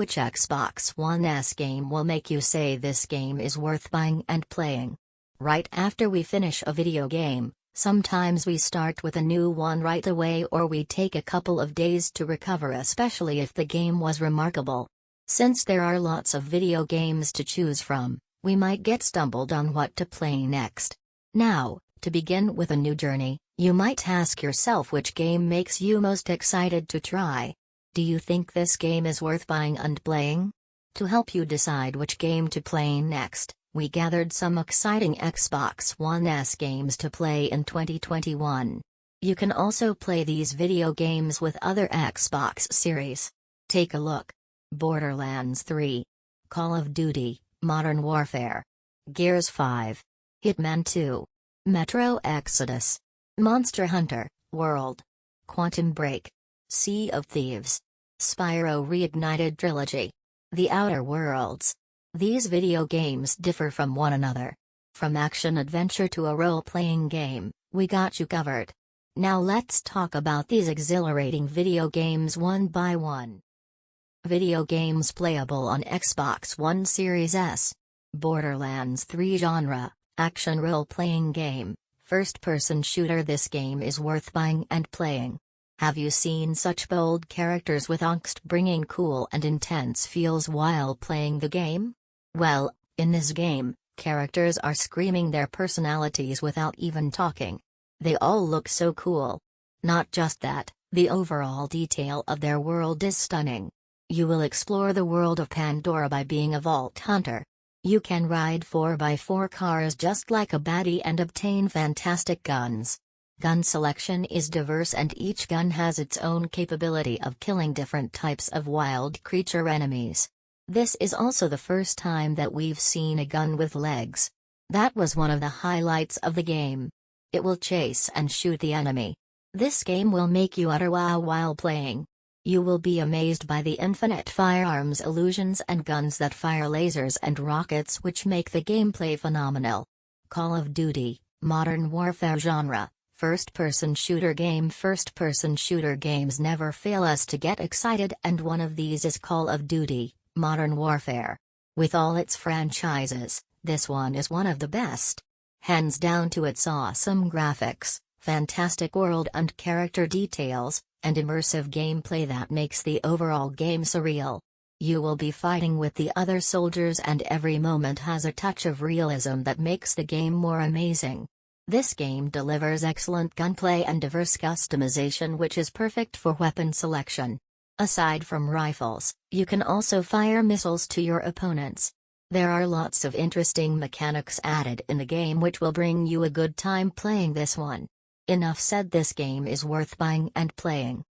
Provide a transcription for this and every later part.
Which Xbox One S game will make you say this game is worth buying and playing? Right after we finish a video game, sometimes we start with a new one right away, or we take a couple of days to recover, especially if the game was remarkable. Since there are lots of video games to choose from, we might get stumbled on what to play next. Now, to begin with a new journey, you might ask yourself which game makes you most excited to try. Do you think this game is worth buying and playing? To help you decide which game to play next, we gathered some exciting Xbox One S games to play in 2021. You can also play these video games with other Xbox series. Take a look. Borderlands 3, Call of Duty, Modern Warfare, Gears 5, Hitman 2, Metro Exodus, Monster Hunter World, Quantum Break, Sea of Thieves, Spyro Reignited Trilogy, The Outer Worlds. These video games differ from one another. From action-adventure to a role-playing game, we got you covered. Now let's talk about these exhilarating video games one by one. Video games playable on Xbox One Series S. Borderlands 3 genre, action role-playing game, first-person shooter. This game is worth buying and playing. Have you seen such bold characters with angst bringing cool and intense feels while playing the game? Well, in this game, characters are screaming their personalities without even talking. They all look so cool. Not just that, the overall detail of their world is stunning. You will explore the world of Pandora by being a vault hunter. You can ride 4x4 cars just like a baddie and obtain fantastic guns. Gun selection is diverse and each gun has its own capability of killing different types of wild creature enemies. This is also the first time that we've seen a gun with legs. That was one of the highlights of the game. It will chase and shoot the enemy. This game will make you utter wow while playing. You will be amazed by the infinite firearms illusions and guns that fire lasers and rockets, which make the gameplay phenomenal. Call of Duty, Modern Warfare genre. First-person shooter game. First-person shooter games never fail us to get excited, and one of these is Call of Duty, Modern Warfare. With all its franchises, this one is one of the best. Hands down to its awesome graphics, fantastic world and character details, and immersive gameplay that makes the overall game surreal. You will be fighting with the other soldiers and every moment has a touch of realism that makes the game more amazing. This game delivers excellent gunplay and diverse customization, which is perfect for weapon selection. Aside from rifles, you can also fire missiles to your opponents. There are lots of interesting mechanics added in the game which will bring you a good time playing this one. Enough said, this game is worth buying and playing.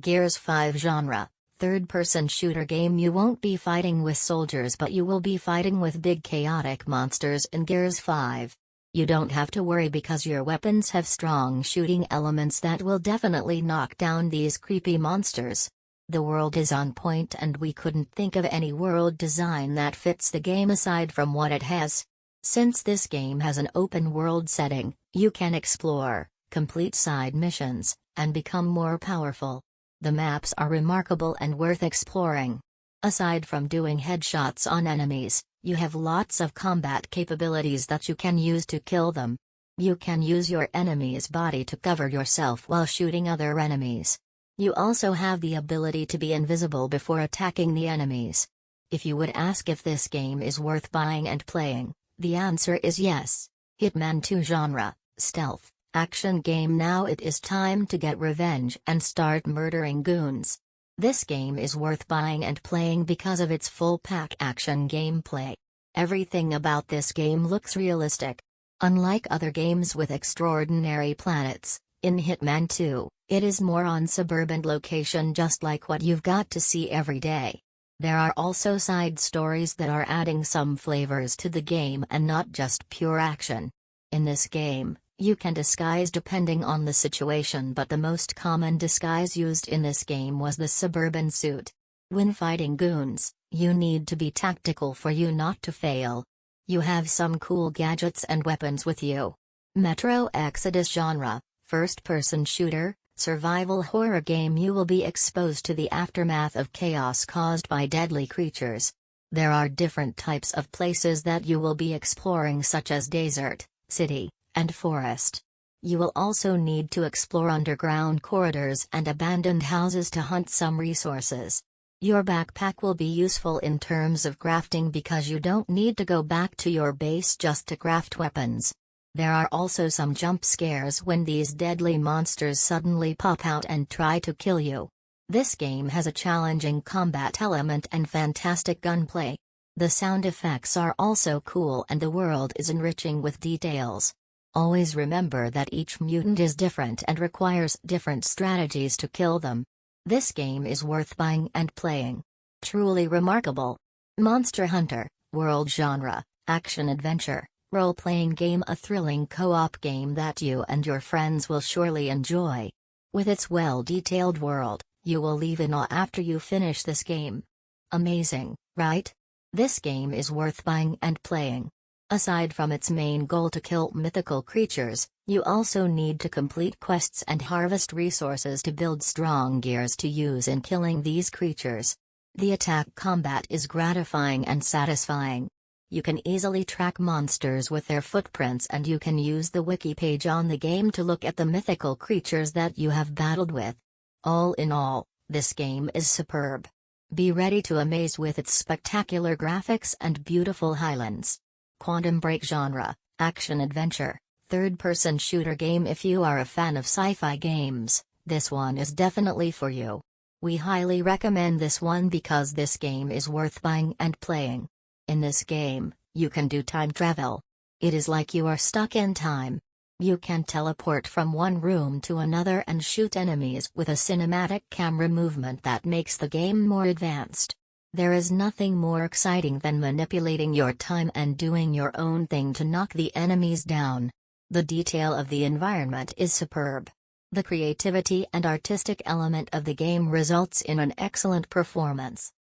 Gears 5 genre, third-person shooter game. You won't be fighting with soldiers, but you will be fighting with big chaotic monsters in Gears 5. You don't have to worry because your weapons have strong shooting elements that will definitely knock down these creepy monsters. The world is on point and we couldn't think of any world design that fits the game aside from what it has. Since this game has an open world setting, you can explore, complete side missions, and become more powerful. The maps are remarkable and worth exploring. Aside from doing headshots on enemies, you have lots of combat capabilities that you can use to kill them. You can use your enemy's body to cover yourself while shooting other enemies. You also have the ability to be invisible before attacking the enemies. If you would ask if this game is worth buying and playing, the answer is yes. Hitman 2 genre, stealth, action game. Now it is time to get revenge and start murdering goons. This game is worth buying and playing because of its full-pack action gameplay. Everything about this game looks realistic. Unlike other games with extraordinary planets, in Hitman 2, it is more on suburban location, just like what you've got to see every day. There are also side stories that are adding some flavors to the game and not just pure action. In this game, you can disguise depending on the situation, but the most common disguise used in this game was the suburban suit. When fighting goons, you need to be tactical for you not to fail. You have some cool gadgets and weapons with you. Metro Exodus genre, first-person shooter, Survival horror game. You will be exposed to the aftermath of chaos caused by deadly creatures. There are different types of places that you will be exploring, such as desert, city, and forest. You will also need to explore underground corridors and abandoned houses to hunt some resources. Your backpack will be useful in terms of crafting because you don't need to go back to your base just to craft weapons. There are also some jump scares when these deadly monsters suddenly pop out and try to kill you. This game has a challenging combat element and fantastic gunplay. The sound effects are also cool and the world is enriching with details. Always remember that each mutant is different and requires different strategies to kill them. This game is worth buying and playing. Truly remarkable. Monster Hunter, World Genre, Action-Adventure, Role-Playing Game. A thrilling co-op game that you and your friends will surely enjoy. With its well-detailed world, you will leave in awe after you finish this game. Amazing, right? This game is worth buying and playing. Aside from its main goal to kill mythical creatures, you also need to complete quests and harvest resources to build strong gears to use in killing these creatures. The attack combat is gratifying and satisfying. You can easily track monsters with their footprints, and you can use the wiki page on the game to look at the mythical creatures that you have battled with. All in all, this game is superb. Be ready to amaze with its spectacular graphics and beautiful highlands. Quantum Break Genre, Action-Adventure, Third-Person Shooter Game. If you are a fan of sci-fi games, this one is definitely for you. We highly recommend this one because this game is worth buying and playing. In this game, you can do time travel. It is like you are stuck in time. You can teleport from one room to another and shoot enemies with a cinematic camera movement that makes the game more advanced. There is nothing more exciting than manipulating your time and doing your own thing to knock the enemies down. The detail of the environment is superb. The creativity and artistic element of the game results in an excellent performance.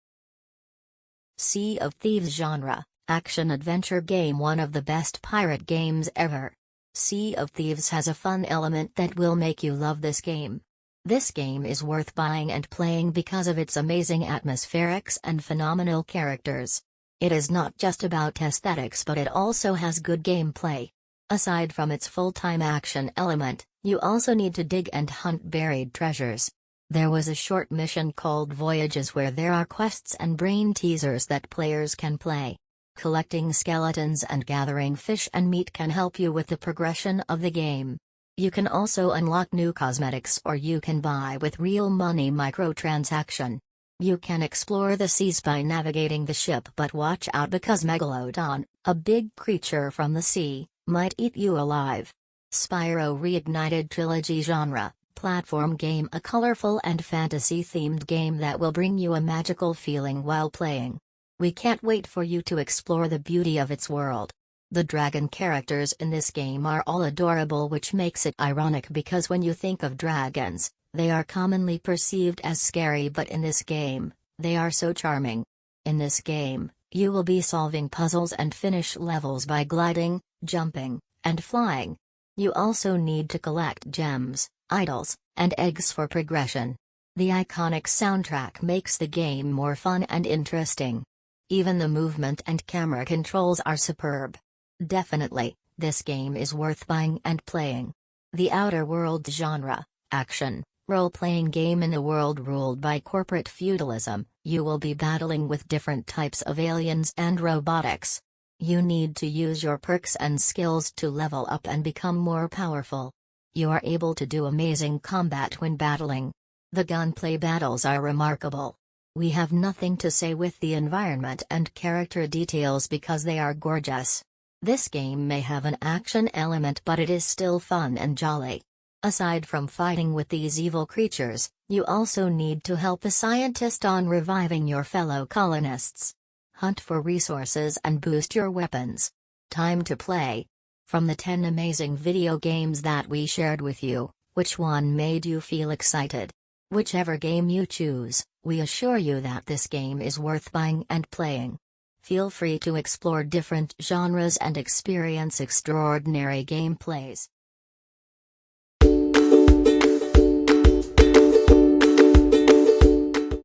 Sea of Thieves Genre, Action-Adventure Game. One of the best pirate games ever. Sea of Thieves has a fun element that will make you love this game. This game is worth buying and playing because of its amazing atmospherics and phenomenal characters. It is not just about aesthetics, but it also has good gameplay. Aside from its full-time action element, you also need to dig and hunt buried treasures. There was a short mission called Voyages where there are quests and brain teasers that players can play. Collecting skeletons and gathering fish and meat can help you with the progression of the game. You can also unlock new cosmetics, or you can buy with real money microtransaction. You can explore the seas by navigating the ship, but watch out because Megalodon, a big creature from the sea, might eat you alive. Spyro Reignited Trilogy Genre, Platform Game. A colorful and fantasy-themed game that will bring you a magical feeling while playing. We can't wait for you to explore the beauty of its world. The dragon characters in this game are all adorable, which makes it ironic because when you think of dragons, they are commonly perceived as scary, but in this game, they are so charming. In this game, you will be solving puzzles and finish levels by gliding, jumping, and flying. You also need to collect gems, idols, and eggs for progression. The iconic soundtrack makes the game more fun and interesting. Even the movement and camera controls are superb. Definitely, this game is worth buying and playing. The Outer Worlds Genre, Action, Role-Playing Game. In a world ruled by corporate feudalism, you will be battling with different types of aliens and robotics. You need to use your perks and skills to level up and become more powerful. You are able to do amazing combat when battling. The gunplay battles are remarkable. We have nothing to say with the environment and character details because they are gorgeous. This game may have an action element, but it is still fun and jolly. Aside from fighting with these evil creatures, you also need to help a scientist on reviving your fellow colonists. Hunt for resources and boost your weapons. Time to play. From the 10 amazing video games that we shared with you, which one made you feel excited? Whichever game you choose, we assure you that this game is worth buying and playing. Feel free to explore different genres and experience extraordinary gameplays.